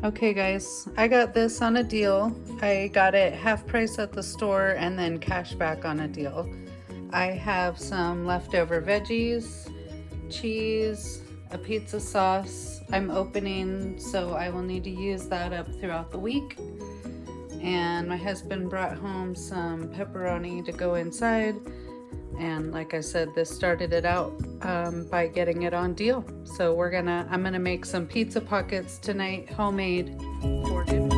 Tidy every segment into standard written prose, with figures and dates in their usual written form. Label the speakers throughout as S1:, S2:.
S1: Okay guys, I got this on a deal. I got it half price at the store and then cash back on a deal. I have some leftover veggies, cheese, a pizza sauce. I'm opening, so I will need to use that up throughout the week. And my husband brought home some pepperoni to go inside. And like I said, this started it out by getting it on deal. So I'm gonna make some pizza pockets tonight, homemade for dinner.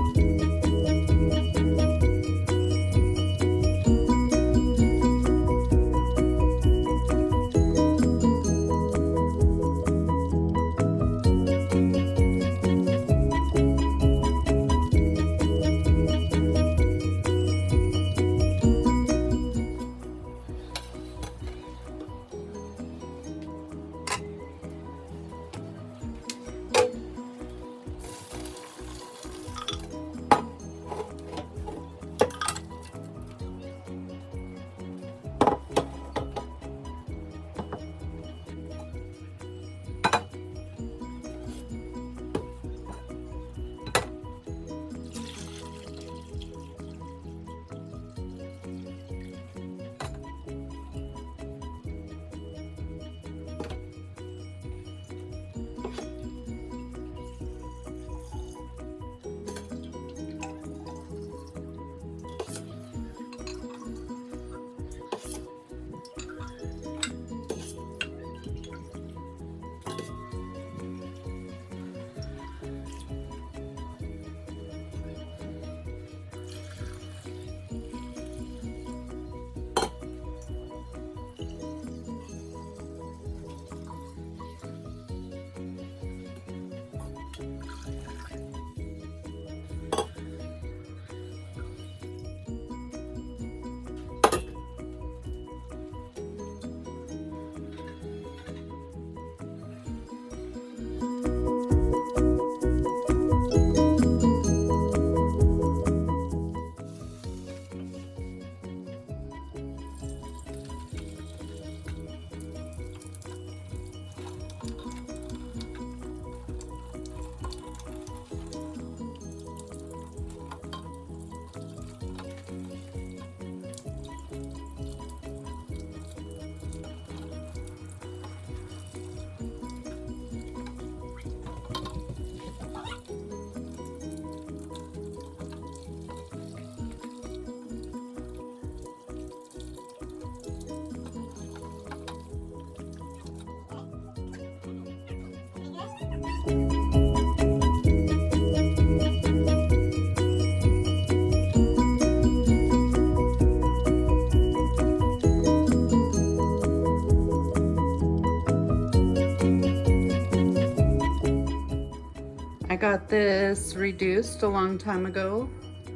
S1: I got this reduced a long time ago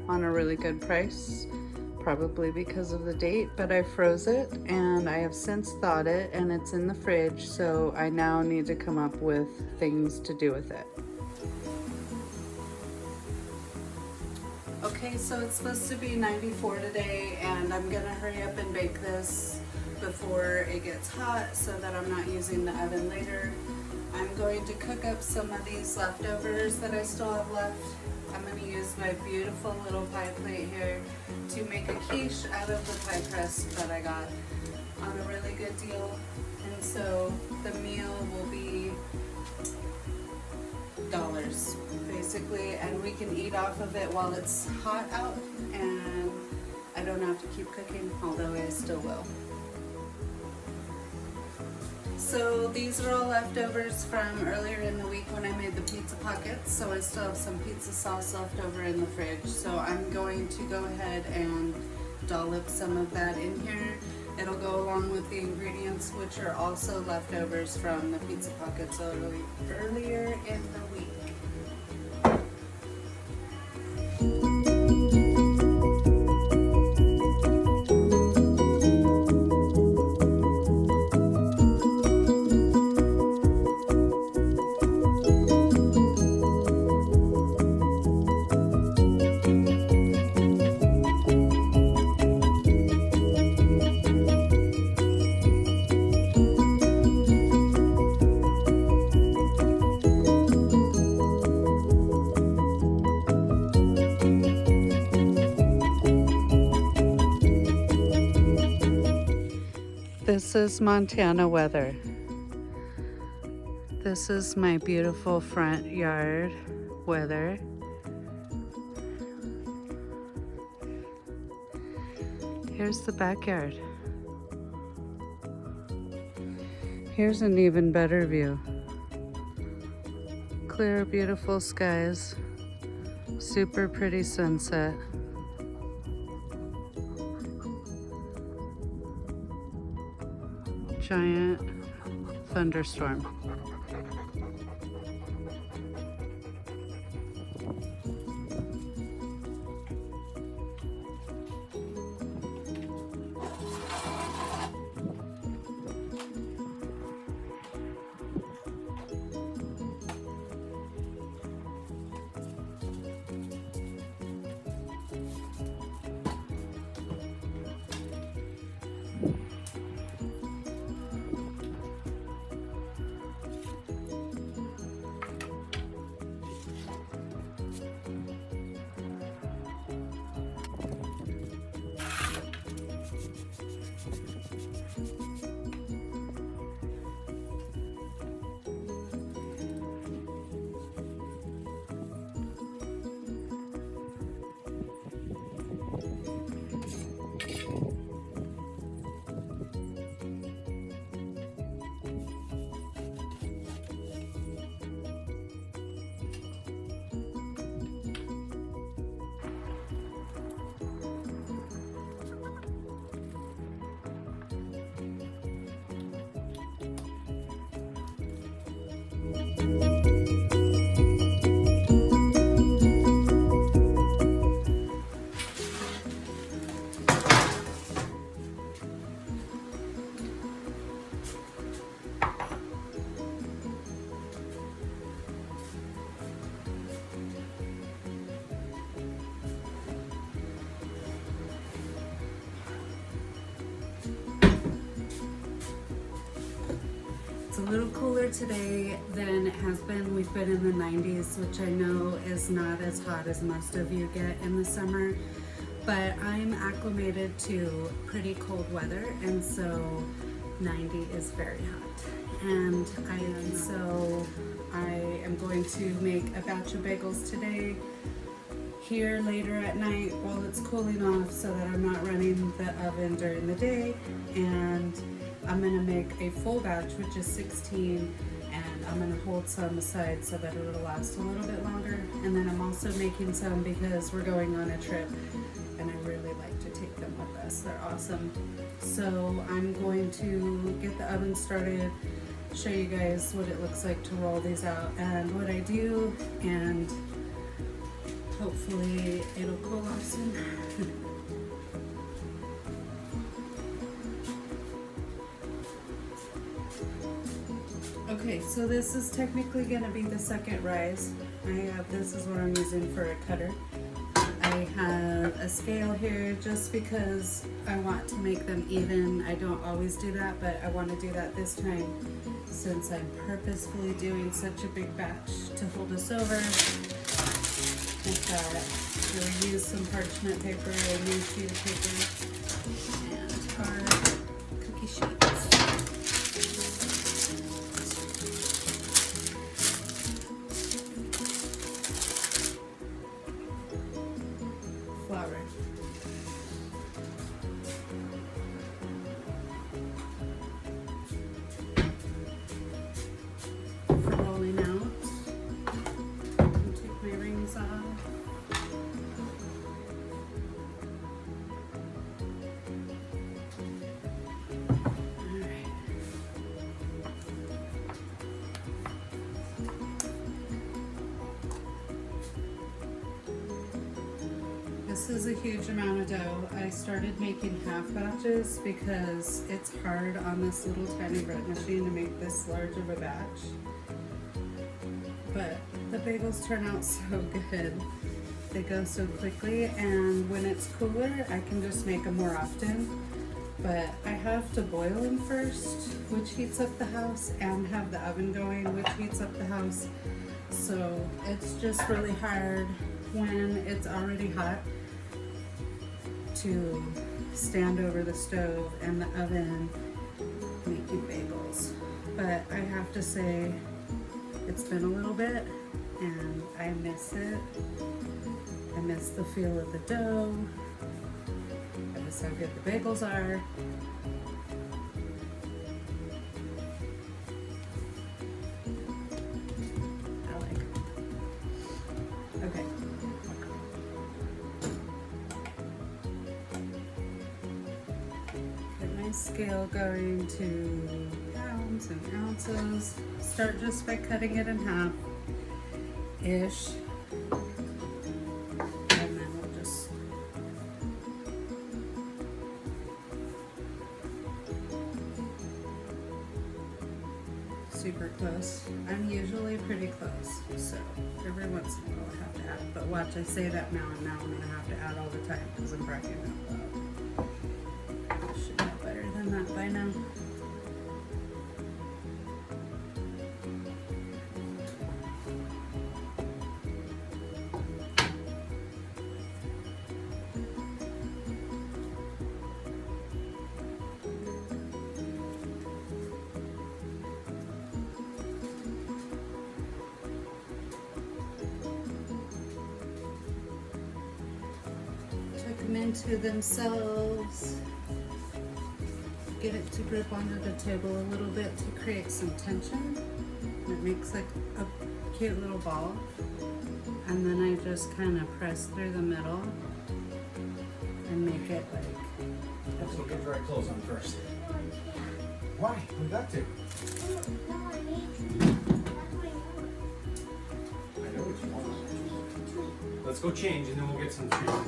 S1: on a really good price, probably because of the date, but I froze it and I have since thawed it and it's in the fridge, so I now need to come up with things to do with it. Okay, so it's supposed to be 94 today and I'm gonna hurry up and bake this before it gets hot so that I'm not using the oven later. I'm going to cook up some of these leftovers that I still have left. I'm going to use my beautiful little pie plate here to make a quiche out of the pie crust that I got on a really good deal. And so the meal will be dollars basically, and we can eat off of it while it's hot out and I don't have to keep cooking, although I still will. So these are all leftovers from earlier in the week when I made the pizza pockets, so I still have some pizza sauce left over in the fridge. So I'm going to go ahead and dollop some of that in here. It'll go along with the ingredients, which are also leftovers from the pizza pockets earlier in the week. This is Montana weather. This is my beautiful front yard weather. Here's the backyard. Here's an even better view. Clear, beautiful skies. Super pretty sunset. Giant thunderstorm. It's a little cooler today than it has been. We've been in the 90s, which I know is not as hot as most of you get in the summer, but I'm acclimated to pretty cold weather, and so 90 is very hot. And I am going to make a batch of bagels today here later at night while it's cooling off, so that I'm not running the oven during the day. And I'm gonna make a full batch, which is 16, and I'm gonna hold some aside so that it'll last a little bit longer. And then I'm also making some because we're going on a trip and I really like to take them with us. They're awesome. So I'm going to get the oven started, show you guys what it looks like to roll these out and what I do, and hopefully it'll cool off soon. Okay, so this is technically going to be the second rise. This is what I'm using for a cutter. I have a scale here just because I want to make them even. I don't always do that, but I want to do that this time since I'm purposefully doing such a big batch to hold us over. I thought we'll use some parchment paper, a new sheet of paper, and our cookie sheets. Flour. For rolling out, I'll take my rings off. This is a huge amount of dough. I started making half batches because it's hard on this little tiny bread machine to make this large of a batch. But the bagels turn out so good. They go so quickly, and when it's cooler, I can just make them more often. But I have to boil them first, which heats up the house, and have the oven going, which heats up the house. So it's just really hard when it's already hot to stand over the stove and the oven making bagels. But I have to say, it's been a little bit and I miss it. I miss the feel of the dough. I miss how good the bagels are. I like it. Okay. Get my scale going to pounds and ounces. Start just by cutting it in half-ish. And then we'll just super close. I'm usually pretty close, so every once in a while I have to add. But watch, I say that now and now I'm gonna have to add all the time because I'm bragging out loud. I should know better than that by now. Them into themselves, get it to grip onto the table a little bit to create some tension. It makes like a cute little ball, and then I just kind of press through the middle and make it like.
S2: Let's get dry clothes on first. Why? We got to. I know what you want. Let's go change and then we'll get some treatment.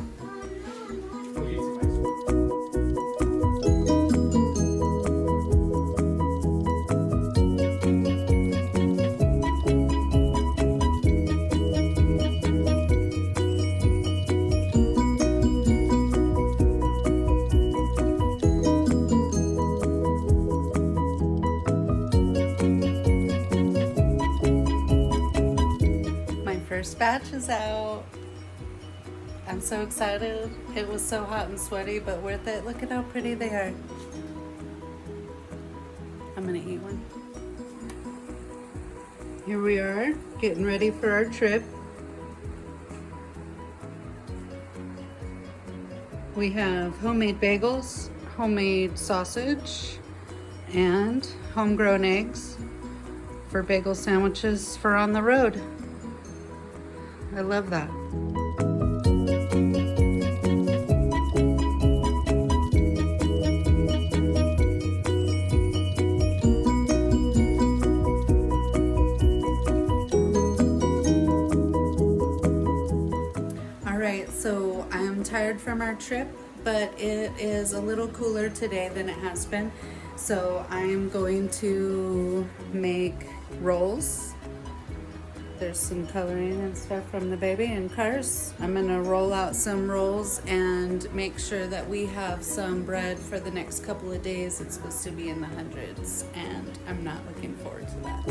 S1: My first batch is out. I'm so excited. It was so hot and sweaty, but worth it. Look at how pretty they are. I'm gonna eat one. Here we are, getting ready for our trip. We have homemade bagels, homemade sausage, and homegrown eggs for bagel sandwiches for on the road. I love that. So I'm tired from our trip, but it is a little cooler today than it has been. So I'm going to make rolls. There's some coloring and stuff from the baby and cars. I'm gonna roll out some rolls and make sure that we have some bread for the next couple of days. It's supposed to be in the hundreds, and I'm not looking forward to that.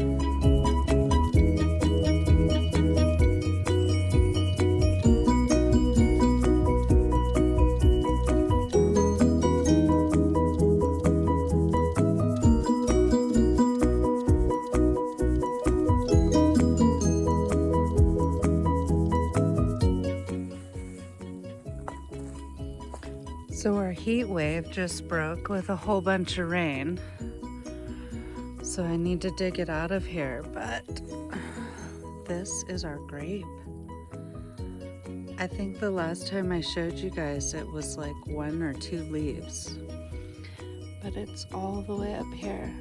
S1: So our heat wave just broke with a whole bunch of rain. So I need to dig it out of here, but this is our grape. I think the last time I showed you guys it was like 1 or 2 leaves, but it's all the way up here.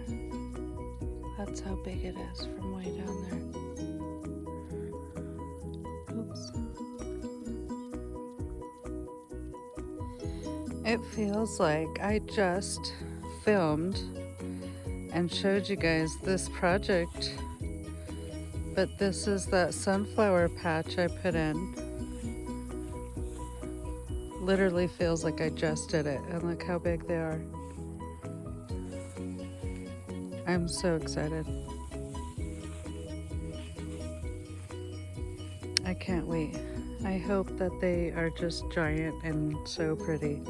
S1: That's how big it is from way down there. Oops. It feels like I just filmed and showed you guys this project, but this is that sunflower patch I put in. Literally feels like I just did it, and look how big they are. I'm so excited. I can't wait. I hope that they are just giant and so pretty.